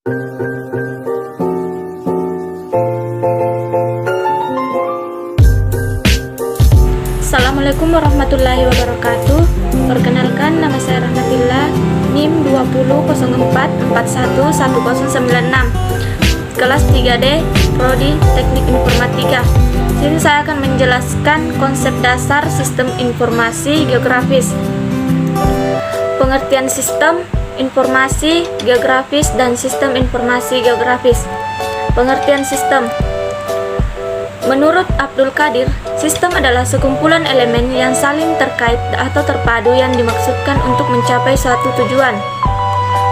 Assalamualaikum warahmatullahi wabarakatuh. Perkenalkan, nama saya Rahmatillah, NIM 2004411096, kelas 3D, Prodi Teknik Informatika. Sini saya akan menjelaskan konsep dasar sistem informasi geografis, pengertian sistem informasi geografis dan sistem informasi geografis. Pengertian sistem. Menurut Abdul Qadir, sistem adalah sekumpulan elemen yang saling terkait atau terpadu yang dimaksudkan untuk mencapai suatu tujuan.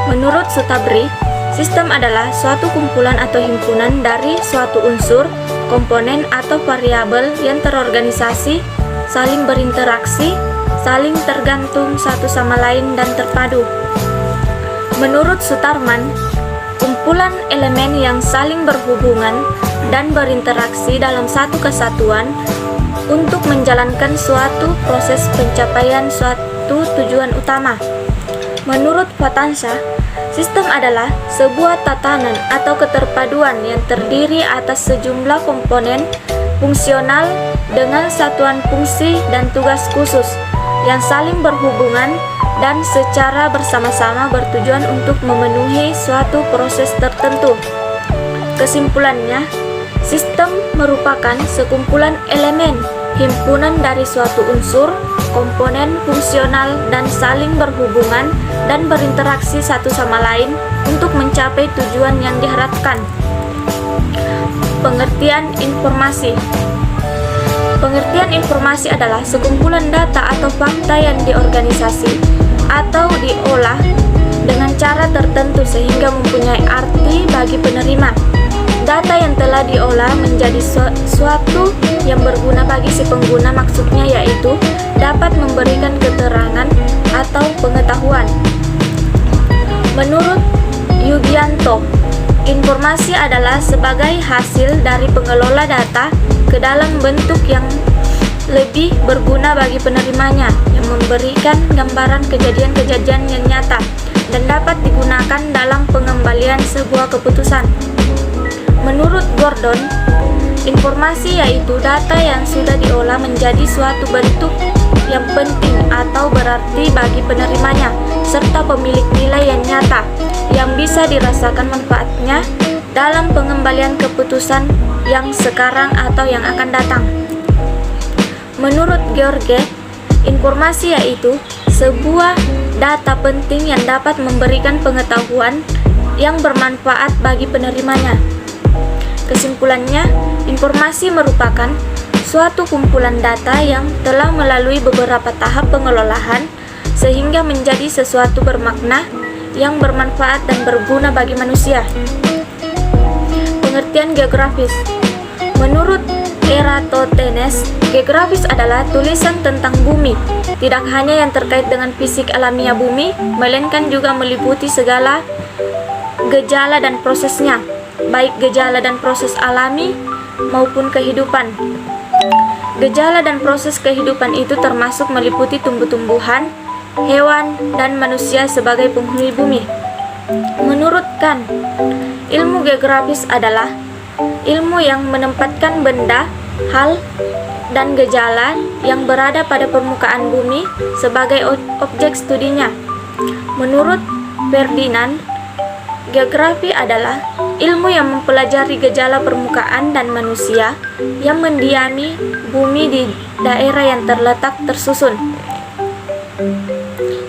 Menurut Sutabri, sistem adalah suatu kumpulan atau himpunan dari suatu unsur, komponen atau variabel yang terorganisasi, saling berinteraksi, saling tergantung satu sama lain dan terpadu. Menurut Sutarman, kumpulan elemen yang saling berhubungan dan berinteraksi dalam satu kesatuan untuk menjalankan suatu proses pencapaian suatu tujuan utama. Menurut Fatansyah, sistem adalah sebuah tatanan atau keterpaduan yang terdiri atas sejumlah komponen fungsional dengan satuan fungsi dan tugas khusus yang saling berhubungan dan secara bersama-sama bertujuan untuk memenuhi suatu proses tertentu. Kesimpulannya, sistem merupakan sekumpulan elemen, himpunan dari suatu unsur, komponen fungsional dan saling berhubungan dan berinteraksi satu sama lain untuk mencapai tujuan yang diharapkan. Pengertian informasi. Pengertian informasi adalah sekumpulan data atau fakta yang diorganisasi atau diolah dengan cara tertentu sehingga mempunyai arti bagi penerima. Data yang telah diolah menjadi suatu yang berguna bagi si pengguna, maksudnya yaitu dapat memberikan keterangan atau pengetahuan. Menurut Yugianto, informasi adalah sebagai hasil dari pengelola data ke dalam bentuk yang lebih berguna bagi penerimanya, yang memberikan gambaran kejadian-kejadian yang nyata dan dapat digunakan dalam pengembalian sebuah keputusan. Menurut Gordon, informasi yaitu data yang sudah diolah menjadi suatu bentuk yang penting atau berarti bagi penerimanya, serta pemilik nilai yang nyata, yang bisa dirasakan manfaatnya dalam pengembalian keputusan yang sekarang atau yang akan datang. Menurut George, informasi yaitu sebuah data penting yang dapat memberikan pengetahuan yang bermanfaat bagi penerimanya. Kesimpulannya, informasi merupakan suatu kumpulan data yang telah melalui beberapa tahap pengelolaan sehingga menjadi sesuatu bermakna yang bermanfaat dan berguna bagi manusia. Pengertian geografis. Menurut Eratosthenes, geografis adalah tulisan tentang bumi, tidak hanya yang terkait dengan fisik alamiah bumi, melainkan juga meliputi segala gejala dan prosesnya, baik gejala dan proses alami maupun kehidupan. Gejala dan proses kehidupan itu termasuk meliputi tumbuh-tumbuhan, hewan, dan manusia sebagai penghuni bumi. Menurut Kant, ilmu geografis adalah ilmu yang menempatkan benda, hal, dan gejala yang berada pada permukaan bumi sebagai objek studinya. Menurut Ferdinand, geografi adalah ilmu yang mempelajari gejala permukaan dan manusia yang mendiami bumi di daerah yang terletak tersusun.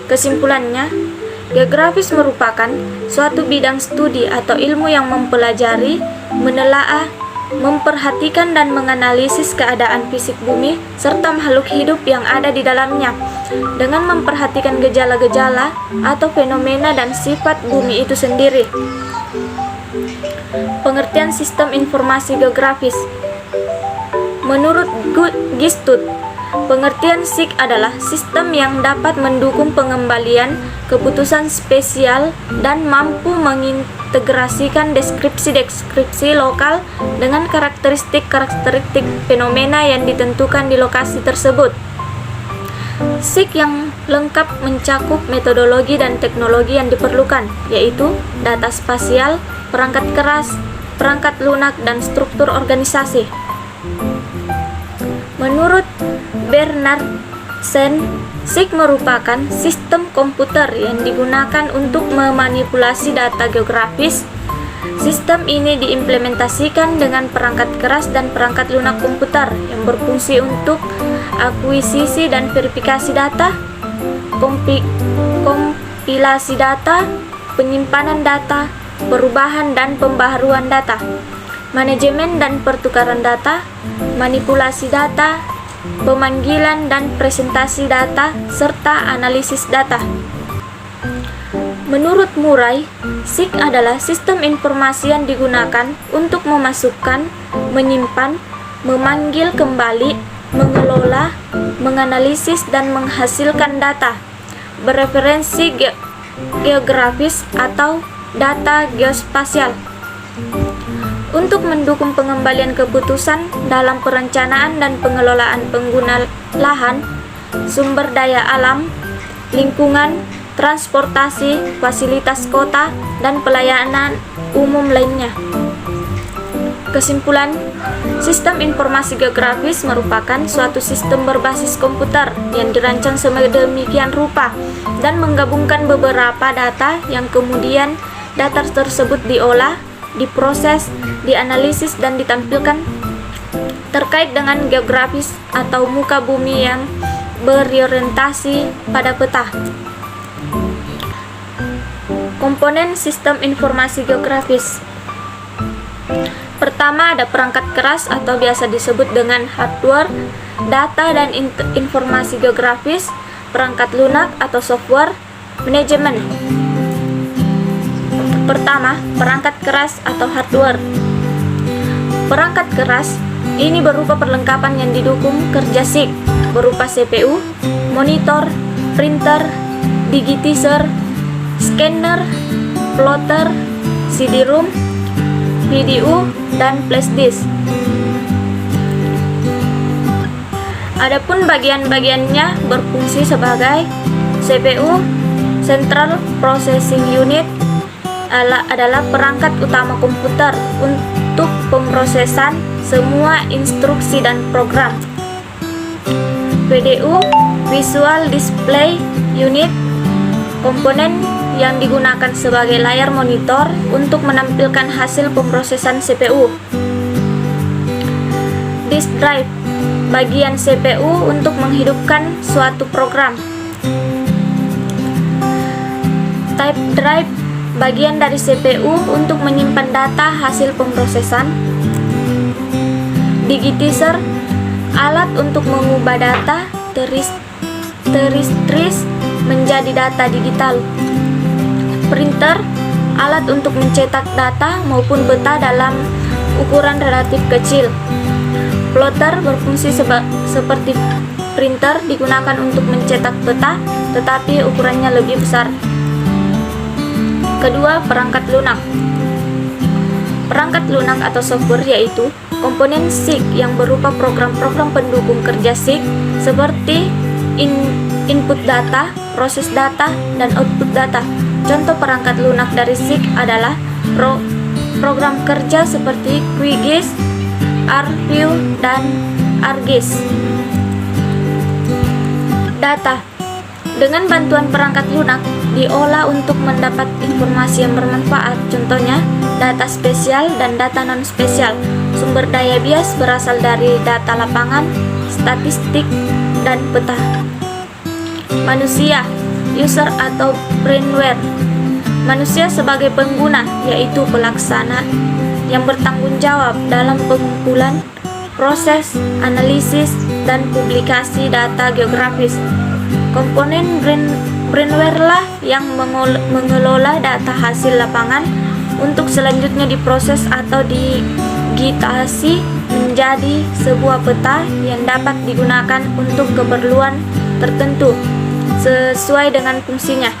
Kesimpulannya, geografis merupakan suatu bidang studi atau ilmu yang mempelajari, menelaah, memperhatikan dan menganalisis keadaan fisik bumi serta makhluk hidup yang ada di dalamnya dengan memperhatikan gejala-gejala atau fenomena dan sifat bumi itu sendiri. Pengertian sistem informasi geografis. Menurut Gistut, pengertian SIG adalah sistem yang dapat mendukung pengembalian keputusan spesial dan mampu mengintegrasikan deskripsi-deskripsi lokal dengan karakteristik-karakteristik fenomena yang ditentukan di lokasi tersebut. SIG yang lengkap mencakup metodologi dan teknologi yang diperlukan, yaitu data spasial, perangkat keras, perangkat lunak, dan struktur organisasi. Menurut Bernardsen, SIG merupakan sistem komputer yang digunakan untuk memanipulasi data geografis. Sistem ini diimplementasikan dengan perangkat keras dan perangkat lunak komputer yang berfungsi untuk akuisisi dan verifikasi data, kompilasi data, penyimpanan data, perubahan dan pembaharuan data, manajemen dan pertukaran data, manipulasi data, pemanggilan dan presentasi data, serta analisis data. Menurut Murray, SIG adalah sistem informasi yang digunakan untuk memasukkan, menyimpan, memanggil kembali, mengelola, menganalisis, dan menghasilkan data bereferensi geografis atau data geospasial untuk mendukung pengembalian keputusan dalam perencanaan dan pengelolaan pengguna lahan, sumber daya alam, lingkungan, transportasi, fasilitas kota, dan pelayanan umum lainnya. Kesimpulan, sistem informasi geografis merupakan suatu sistem berbasis komputer yang dirancang sedemikian rupa dan menggabungkan beberapa data yang kemudian data tersebut diolah, diproses, dianalisis, dan ditampilkan terkait dengan geografis atau muka bumi yang berorientasi pada peta. Komponen sistem informasi geografis. Pertama, ada perangkat keras atau biasa disebut dengan hardware, data dan informasi geografis, perangkat lunak atau software, manajemen. Pertama, perangkat keras atau hardware. Perangkat keras ini berupa perlengkapan yang didukung kerja SIG, berupa CPU, monitor, printer, digitizer, scanner, plotter, CD-ROM, VDU, dan flash disk. Adapun bagian-bagiannya berfungsi sebagai CPU, Central Processing Unit, adalah perangkat utama komputer untuk pemrosesan semua instruksi dan program. VDU, Visual Display Unit, komponen yang digunakan sebagai layar monitor untuk menampilkan hasil pemrosesan CPU. Disk drive, bagian CPU untuk menghidupkan suatu program. Tape drive, bagian dari CPU untuk menyimpan data hasil pemrosesan. Digitizer, alat untuk mengubah data teristris menjadi data digital. Printer, alat untuk mencetak data maupun peta dalam ukuran relatif kecil. Plotter berfungsi seperti printer, digunakan untuk mencetak peta, tetapi ukurannya lebih besar. Kedua, perangkat lunak. Perangkat lunak atau software yaitu komponen SIG yang berupa program-program pendukung kerja SIG seperti input data, proses data, dan output data. Contoh perangkat lunak dari SIG adalah program kerja seperti QGIS, ArcView, dan ArcGIS. Data dengan bantuan perangkat lunak diolah untuk mendapat informasi yang bermanfaat. Contohnya, data spesial dan data non-spesial. Sumber daya bias berasal dari data lapangan, statistik, dan peta. Manusia, user atau brainware. Manusia sebagai pengguna, yaitu pelaksana yang bertanggung jawab dalam pengumpulan, proses, analisis, dan publikasi data geografis. Komponen brainware lah yang mengelola data hasil lapangan untuk selanjutnya diproses atau digitasi menjadi sebuah peta yang dapat digunakan untuk keperluan tertentu sesuai dengan fungsinya.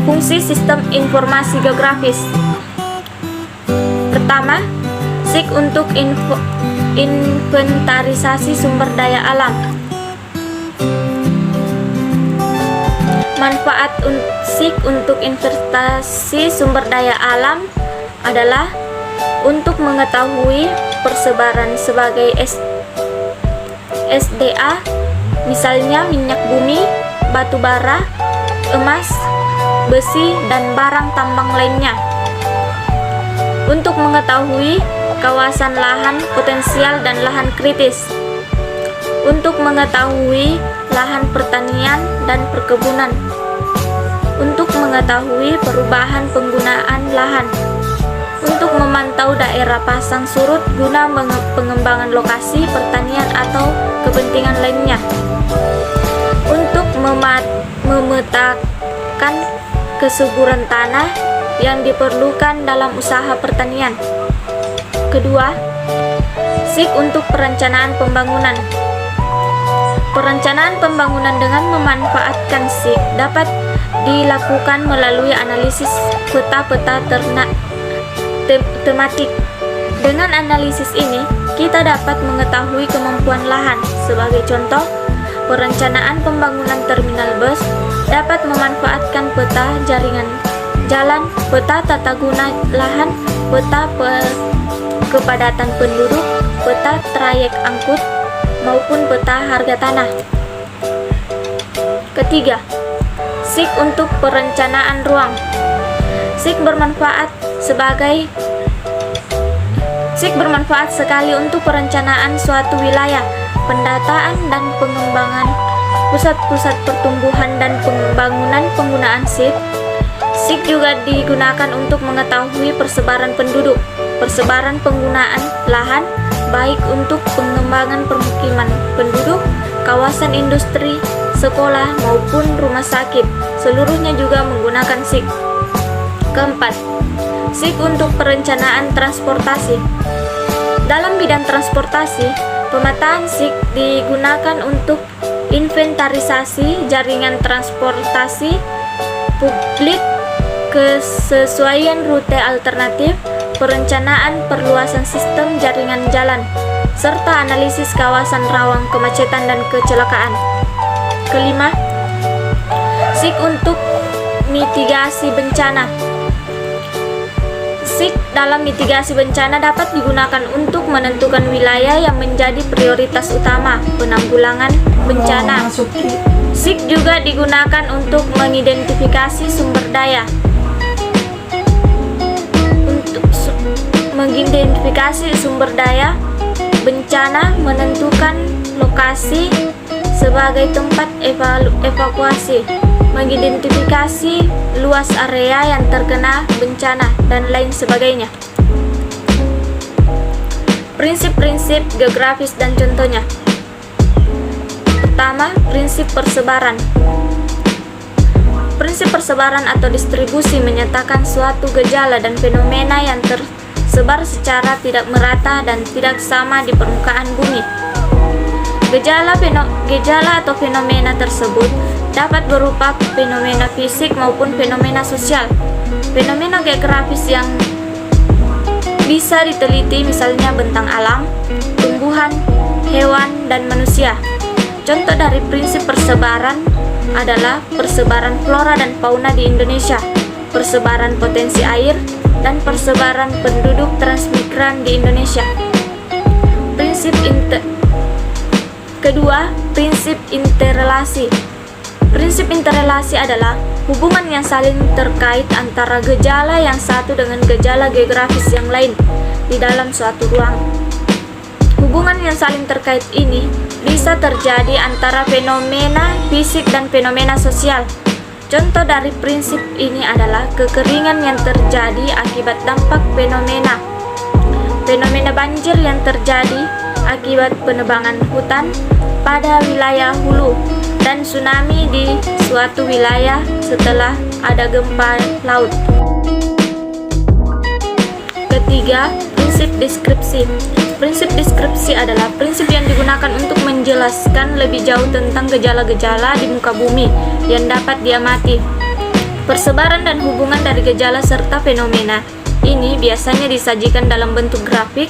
Fungsi sistem informasi geografis. Pertama, SIG untuk inventarisasi sumber daya alam. Manfaat SIG untuk investasi sumber daya alam adalah untuk mengetahui persebaran sebagai SDA, misalnya minyak bumi, batu bara, emas, besi, dan barang tambang lainnya. Untuk mengetahui kawasan lahan potensial dan lahan kritis. Untuk mengetahui lahan pertanian dan perkebunan. Untuk mengetahui perubahan penggunaan lahan. Untuk memantau daerah pasang surut guna pengembangan lokasi pertanian atau kepentingan lainnya. Untuk memetakan kesuburan tanah yang diperlukan dalam usaha pertanian. Kedua, SIG untuk perencanaan pembangunan. Perencanaan pembangunan dengan memanfaatkan SIG dapat dilakukan melalui analisis peta-peta tematik. Dengan analisis ini, kita dapat mengetahui kemampuan lahan. Sebagai contoh, perencanaan pembangunan terminal bus dapat memanfaatkan peta jaringan jalan, peta tata guna lahan, peta kepadatan penduduk, peta trayek angkut, maupun peta harga tanah. Ketiga, SIG untuk perencanaan ruang. SIG bermanfaat sekali untuk perencanaan suatu wilayah, pendataan dan pengembangan pusat-pusat pertumbuhan dan pembangunan. Penggunaan SIG juga digunakan untuk mengetahui persebaran penduduk, persebaran penggunaan lahan, baik untuk pengembangan permukiman penduduk, kawasan industri, sekolah, maupun rumah sakit. Seluruhnya juga menggunakan SIG. Keempat, SIG untuk perencanaan transportasi. Dalam bidang transportasi, pemetaan SIG digunakan untuk inventarisasi jaringan transportasi publik, kesesuaian rute alternatif, perencanaan perluasan sistem jaringan jalan, serta analisis kawasan rawan kemacetan dan kecelakaan. Kelima, SIG untuk mitigasi bencana. SIG dalam mitigasi bencana dapat digunakan untuk menentukan wilayah yang menjadi prioritas utama penanggulangan bencana. SIG juga digunakan untuk mengidentifikasi sumber daya. Mengidentifikasi sumber daya bencana, menentukan lokasi sebagai tempat evakuasi, mengidentifikasi luas area yang terkena bencana, dan lain sebagainya. Prinsip-prinsip geografis dan contohnya. Pertama, prinsip persebaran. Prinsip persebaran atau distribusi menyatakan suatu gejala dan fenomena yang tersebar secara tidak merata dan tidak sama di permukaan bumi. Gejala atau fenomena tersebut dapat berupa fenomena fisik maupun fenomena sosial. Fenomena geografis yang bisa diteliti misalnya bentang alam, tumbuhan, hewan, dan manusia. Contoh dari prinsip persebaran adalah persebaran flora dan fauna di Indonesia, persebaran potensi air, dan persebaran penduduk transmigran di Indonesia. Kedua, prinsip interrelasi. Prinsip interrelasi adalah hubungan yang saling terkait antara gejala yang satu dengan gejala geografis yang lain di dalam suatu ruang. Hubungan yang saling terkait ini bisa terjadi antara fenomena fisik dan fenomena sosial. Contoh dari prinsip ini adalah kekeringan yang terjadi akibat dampak fenomena banjir yang terjadi akibat penebangan hutan pada wilayah hulu, dan tsunami di suatu wilayah setelah ada gempa laut. Ketiga, prinsip deskripsi. Prinsip deskripsi adalah prinsip yang digunakan untuk menjelaskan lebih jauh tentang gejala-gejala di muka bumi yang dapat diamati. Persebaran dan hubungan dari gejala serta fenomena ini biasanya disajikan dalam bentuk grafik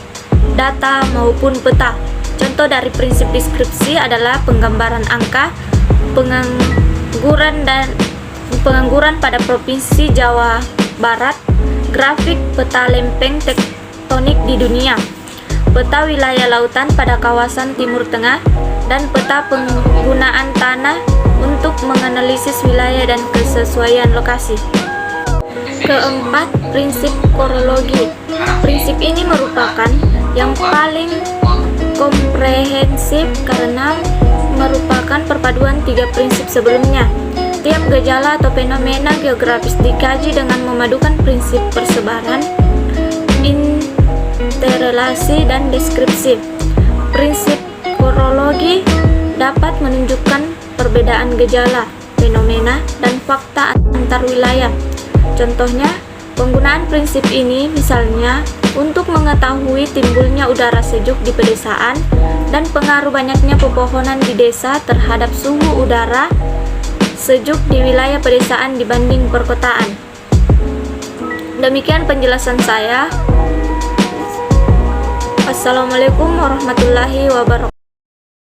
data maupun peta. Contoh dari prinsip deskripsi adalah penggambaran angka, pengangguran pada Provinsi Jawa Barat, grafik peta lempeng tektonik di dunia, peta wilayah lautan pada kawasan Timur Tengah, dan peta penggunaan tanah untuk menganalisis wilayah dan kesesuaian lokasi. Keempat, prinsip korologi. Prinsip ini merupakan yang paling komprehensif karena merupakan perpaduan tiga prinsip sebelumnya. Tiap gejala atau fenomena geografis dikaji dengan memadukan prinsip persebaran, interrelasi, dan deskripsi. Prinsip korologi dapat menunjukkan perbedaan gejala, fenomena, dan fakta antar wilayah. Contohnya, penggunaan prinsip ini misalnya untuk mengetahui timbulnya udara sejuk di pedesaan dan pengaruh banyaknya pepohonan di desa terhadap suhu udara sejuk di wilayah pedesaan dibanding perkotaan. Demikian penjelasan saya. Assalamualaikum warahmatullahi wabarakatuh.